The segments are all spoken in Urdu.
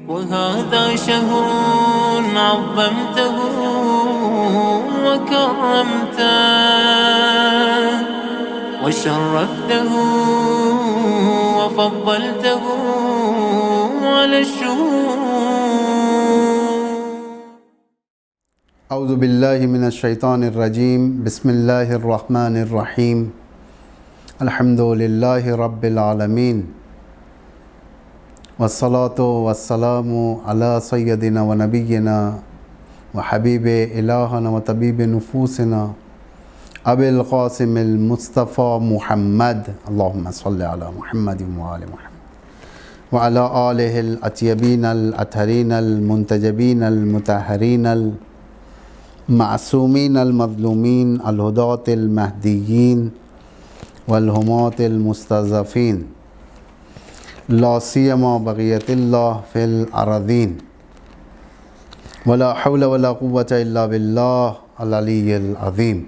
وهذا شهر عظمته وكرمته وشرفته وفضلته على الشهور. اعوذ باللہ من الشیطان الرجیم. بسم اللہ الرحمن الرحیم. الحمد للہ رب العالمین والصلاة والسلام علی سیدنا و نبینا و حبیب الہنا و طبیب نفوسنا ابی القاسم المصطفى محمد. اللہم صلی علی محمد و آل محمد وعلی آلہ الاطیبین الاطہرین المنتجبین المطہرین المعصومین المظلومین الہداة المہدیین والہمات المستضعفین لا سیما بقیت اللہ فی الارضین ولا حول ولا قوة الا باللہ العلی العظیم.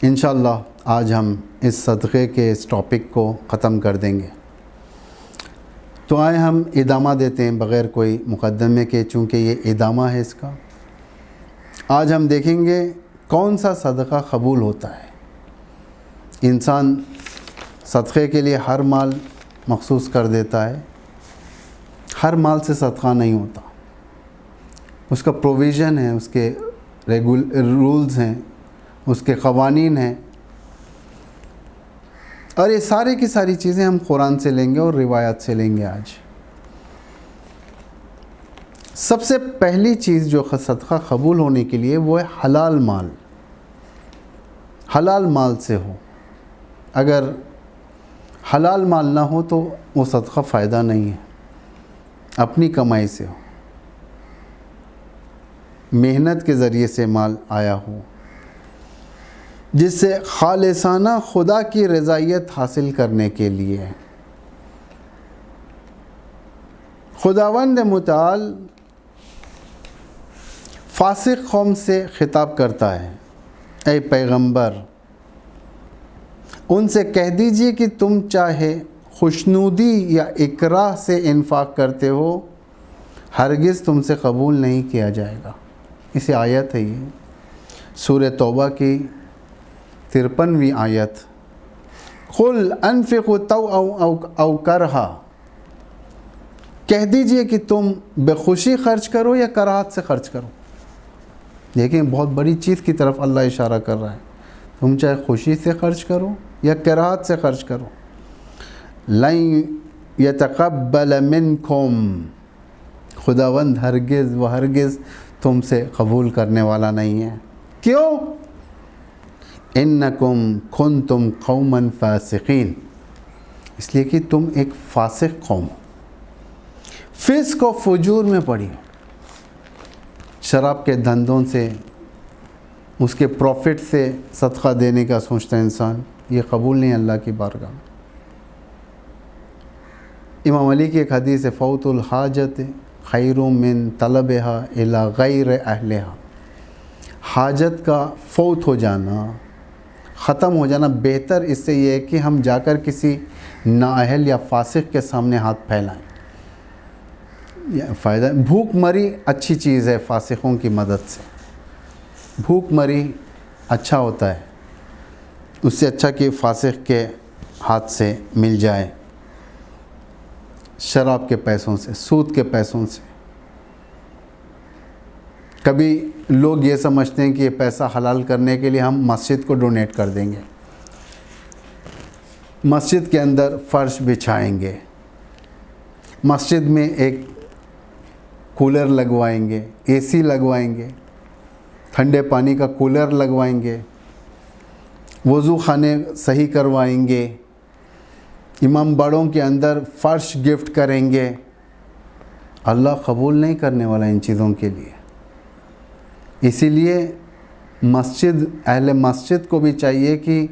انشاءاللہ آج ہم اس صدقے کے اس ٹاپک کو ختم کر دیں گے. تو آئے ہم ادامہ دیتے ہیں بغیر کوئی مقدمے کے، چونکہ یہ ادامہ ہے اس کا. آج ہم دیکھیں گے کون سا صدقہ قبول ہوتا ہے. انسان صدقے کے لیے ہر مال مخصوص کر دیتا ہے. ہر مال سے صدقہ نہیں ہوتا. اس کا پروویژن ہے، اس کے رولز ہیں، اس کے قوانین ہیں، اور یہ سارے کی ساری چیزیں ہم قرآن سے لیں گے اور روایات سے لیں گے. آج سب سے پہلی چیز جو صدقہ قبول ہونے کے لیے وہ ہے حلال مال. حلال مال سے ہو. اگر حلال مال نہ ہو تو وہ صدقہ فائدہ نہیں ہے. اپنی کمائی سے ہو، محنت کے ذریعے سے مال آیا ہو، جس سے خالصانہ خدا کی رضایت حاصل کرنے کے لیے. خداوند متعال فاسق قوم سے خطاب کرتا ہے، اے پیغمبر ان سے کہہ دیجئے کہ تم چاہے خوشنودی یا اکراہ سے انفاق کرتے ہو، ہرگز تم سے قبول نہیں کیا جائے گا. اسی آیت ہے یہ سورہ توبہ کی 53ویں آیت. قل انفقوا طوعا او کرہا، کہہ دیجئے کہ تم بے خوشی خرچ کرو یا کراہت سے خرچ کرو. دیکھیں بہت بڑی چیز کی طرف اللہ اشارہ کر رہا ہے. تم چاہے خوشی سے خرچ کرو یا کراہت سے خرچ کرو. لن یتقبل منکم، خداوند ہرگز و ہرگز تم سے قبول کرنے والا نہیں ہے. کیوں؟ انکم کنتم قوما فاسقین، اس لیے کہ تم ایک فاسق قوم ہو. فسق و فجور میں پڑی ہو. شراب کے دھندوں سے، اس کے پروفٹ سے صدقہ دینے کا سوچتا ہے انسان، یہ قبول نہیں اللہ کی بارگاہ میں. امام علی کی ایک حدیث ہے، فوت الحاجت خیر من طلبها الی غیر اہلها. حاجت کا فوت ہو جانا، ختم ہو جانا بہتر اس سے یہ ہے کہ ہم جا کر کسی نااہل یا فاسق کے سامنے ہاتھ پھیلائیں. یہ فائدہ. بھوک مری اچھی چیز ہے فاسقوں کی مدد سے. بھوک مری اچھا ہوتا ہے، اس سے اچھا کہ فاسق کے ہاتھ سے مل جائے. شراب کے پیسوں سے، سود کے پیسوں سے. کبھی لوگ یہ سمجھتے ہیں کہ یہ پیسہ حلال کرنے کے لیے ہم مسجد کو ڈونیٹ کر دیں گے، مسجد کے اندر فرش بچھائیں گے، مسجد میں ایک کولر لگوائیں گے، اے سی لگوائیں گے، ٹھنڈے پانی کا کولر لگوائیں گے، وضو خانے صحیح کروائیں گے، امام بڑوں کے اندر فرش گفٹ کریں گے. اللہ قبول نہیں کرنے والا ان چیزوں کے لیے. اسی لیے اہل مسجد کو بھی چاہیے کہ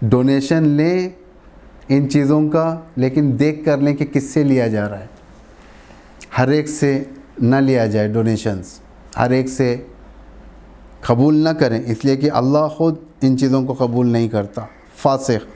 ڈونیشن لیں ان چیزوں کا، لیکن دیکھ کر لیں کہ کس سے لیا جا رہا ہے. ہر ایک سے نہ لیا جائے ڈونیشنز، ہر ایک سے قبول نہ کریں، اس لیے کہ اللہ خود ان چیزوں کو قبول نہیں کرتا. فاسق.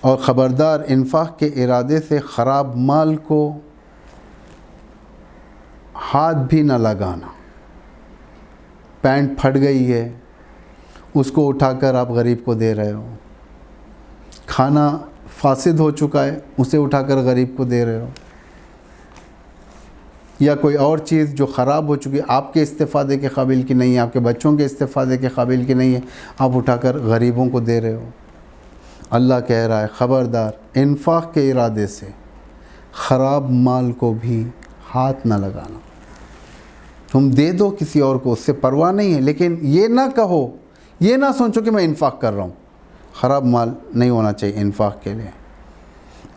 اور خبردار انفاق کے ارادے سے خراب مال کو ہاتھ بھی نہ لگانا۔ پینٹ پھٹ گئی ہے، اس کو اٹھا کر آپ غریب کو دے رہے ہو، کھانا فاسد ہو چکا ہے، اسے اٹھا کر غریب کو دے رہے ہو، یا کوئی اور چیز جو خراب ہو چکی ہے، آپ کے استفادے کے قابل کی نہیں ہے، آپ کے بچوں کے استفادے کے قابل کی نہیں ہے، آپ اٹھا کر غریبوں کو دے رہے ہو۔ اللہ کہہ رہا ہے خبردار انفاق کے ارادے سے خراب مال کو بھی ہاتھ نہ لگانا۔ تم دے دو کسی اور کو، اس سے پرواہ نہیں ہے، لیکن یہ نہ کہو، یہ نہ سوچو کہ میں انفاق کر رہا ہوں۔ خراب مال نہیں ہونا چاہیے انفاق کے لیے۔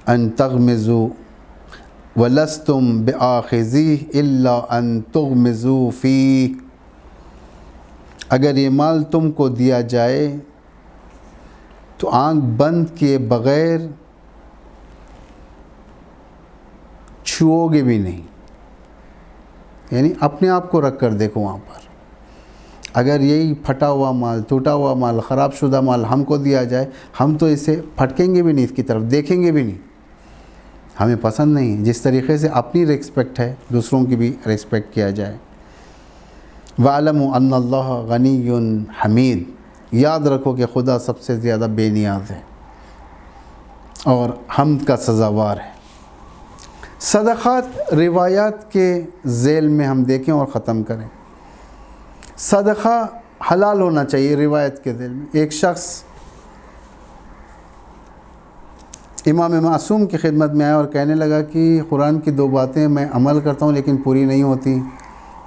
ان تغمزوا ولستم بآخذیہ الا ان تغمزوا فیہ، اگر یہ مال تم کو دیا جائے تو آنکھ بند کیے بغیر چھوؤ گے بھی نہیں، یعنی اپنے آپ کو رکھ کر دیکھو وہاں پر۔ اگر یہی پھٹا ہوا مال، ٹوٹا ہوا مال، خراب شدہ مال ہم کو دیا جائے، ہم تو اسے پھٹکیں گے بھی نہیں، اس کی طرف دیکھیں گے بھی نہیں، ہمیں پسند نہیں۔ جس طریقے سے اپنی ریسپیکٹ ہے، دوسروں کی بھی ریسپیکٹ کیا جائے۔ وَاعْلَمُوا أَنَّ اللَّهَ غَنِيٌّ حَمِيدٌ، یاد رکھو کہ خدا سب سے زیادہ بے نیاز ہے اور حمد کا سزاوار ہے۔ صدقات روایات کے ذیل میں ہم دیکھیں اور ختم کریں۔ صدقہ حلال ہونا چاہیے روایت کے ذیل میں۔ ایک شخص امام معصوم کی خدمت میں آیا اور کہنے لگا کہ قرآن کی 2 باتیں میں عمل کرتا ہوں لیکن پوری نہیں ہوتی۔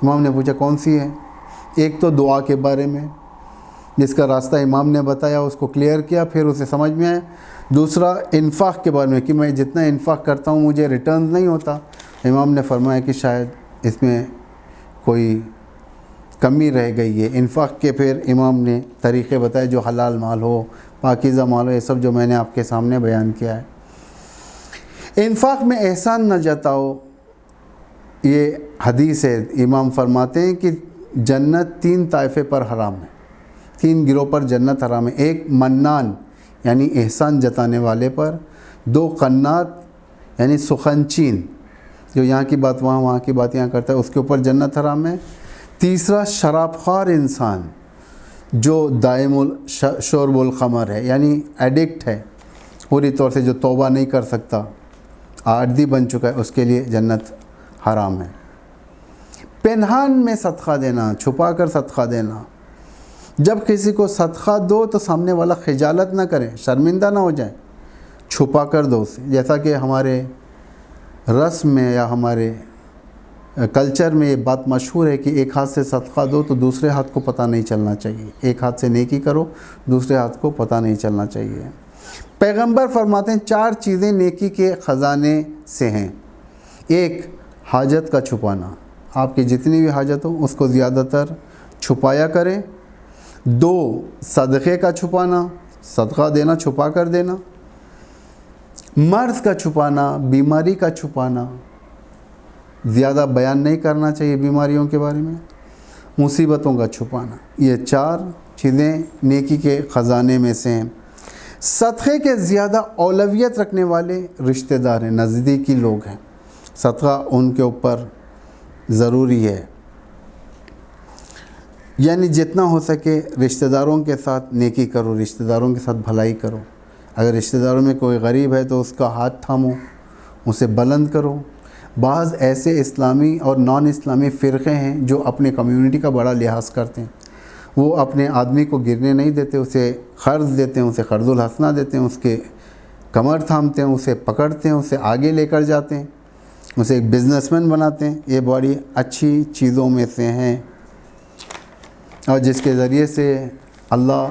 امام نے پوچھا کون سی ہے؟ ایک تو دعا کے بارے میں، جس کا راستہ امام نے بتایا، اس کو کلیئر کیا، پھر اسے سمجھ میں آیا۔ دوسرا انفاق کے بارے میں کہ میں جتنا انفاق کرتا ہوں مجھے ریٹرن نہیں ہوتا۔ امام نے فرمایا کہ شاید اس میں کوئی کمی رہ گئی ہے۔ انفاق کے پھر امام نے طریقے بتائے جو حلال مال ہو، پاکیزہ مال ہو، یہ سب جو میں نے آپ کے سامنے بیان کیا ہے۔ انفاق میں احسان نہ جتاؤ، یہ حدیث ہے۔ امام فرماتے ہیں کہ جنت 3 طائفے پر حرام ہے، 3 گروہ پر جنت حرام ہے۔ 1 منان یعنی احسان جتانے والے پر، 2 قنات یعنی سخنچین جو یہاں کی بات وہاں، وہاں کی بات یہاں کرتا ہے، اس کے اوپر جنت حرام ہے۔ تیسرا شراب خوار انسان جو دائم شرب الخمر ہے، یعنی ایڈکٹ ہے پوری طور سے، جو توبہ نہیں کر سکتا، عادی بن چکا ہے، اس کے لیے جنت حرام ہے۔ پنہان میں صدقہ دینا، چھپا کر صدقہ دینا، جب کسی کو صدقہ دو تو سامنے والا خجالت نہ کرے، شرمندہ نہ ہو جائے، چھپا کر دو اسے۔ جیسا کہ ہمارے رسم میں یا ہمارے کلچر میں یہ بات مشہور ہے کہ ایک ہاتھ سے صدقہ دو تو دوسرے ہاتھ کو پتہ نہیں چلنا چاہیے، ایک ہاتھ سے نیکی کرو، دوسرے ہاتھ کو پتہ نہیں چلنا چاہیے۔ پیغمبر فرماتے ہیں 4 چیزیں نیکی کے خزانے سے ہیں۔ 1 حاجت کا چھپانا، آپ کی جتنی بھی حاجت ہو اس کو زیادہ تر چھپایا کریں۔ 2 صدقے کا چھپانا، صدقہ دینا چھپا کر دینا۔ مرض کا چھپانا، بیماری کا چھپانا، زیادہ بیان نہیں کرنا چاہیے بیماریوں کے بارے میں۔ مصیبتوں کا چھپانا، یہ 4 چیزیں نیکی کے خزانے میں سے ہیں۔ صدقے کے زیادہ اولویت رکھنے والے رشتہ دار ہیں، نزدیکی لوگ ہیں، صدقہ ان کے اوپر ضروری ہے۔ یعنی جتنا ہو سکے رشتہ داروں کے ساتھ نیکی کرو، رشتہ داروں کے ساتھ بھلائی کرو۔ اگر رشتہ داروں میں کوئی غریب ہے تو اس کا ہاتھ تھامو، اسے بلند کرو۔ بعض ایسے اسلامی اور نان اسلامی فرقے ہیں جو اپنے کمیونٹی کا بڑا لحاظ کرتے ہیں، وہ اپنے آدمی کو گرنے نہیں دیتے، اسے قرض دیتے ہیں، اسے قرض الحسنہ دیتے ہیں، اس کے کمر تھامتے ہیں، اسے پکڑتے ہیں، اسے آگے لے کر جاتے ہیں، اسے ایک بزنس مین بناتے ہیں۔ یہ بڑی اچھی چیزوں میں سے ہیں اور جس کے ذریعے سے اللہ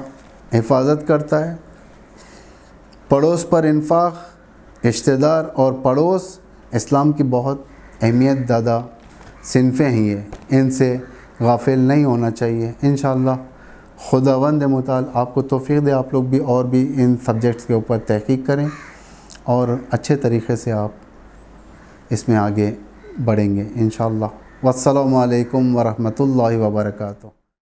حفاظت کرتا ہے۔ پڑوس پر انفاق، رشتہ دار اور پڑوس اسلام کی بہت اہمیت دادا صنفیں ہیں، یہ ان سے غافل نہیں ہونا چاہیے۔ انشاءاللہ خداوند متعال آپ کو توفیق دے، آپ لوگ بھی اور بھی ان سبجیکٹس کے اوپر تحقیق کریں اور اچھے طریقے سے آپ اس میں آگے بڑھیں گے انشاءاللہ۔ والسلام علیکم ورحمۃ اللہ وبرکاتہ۔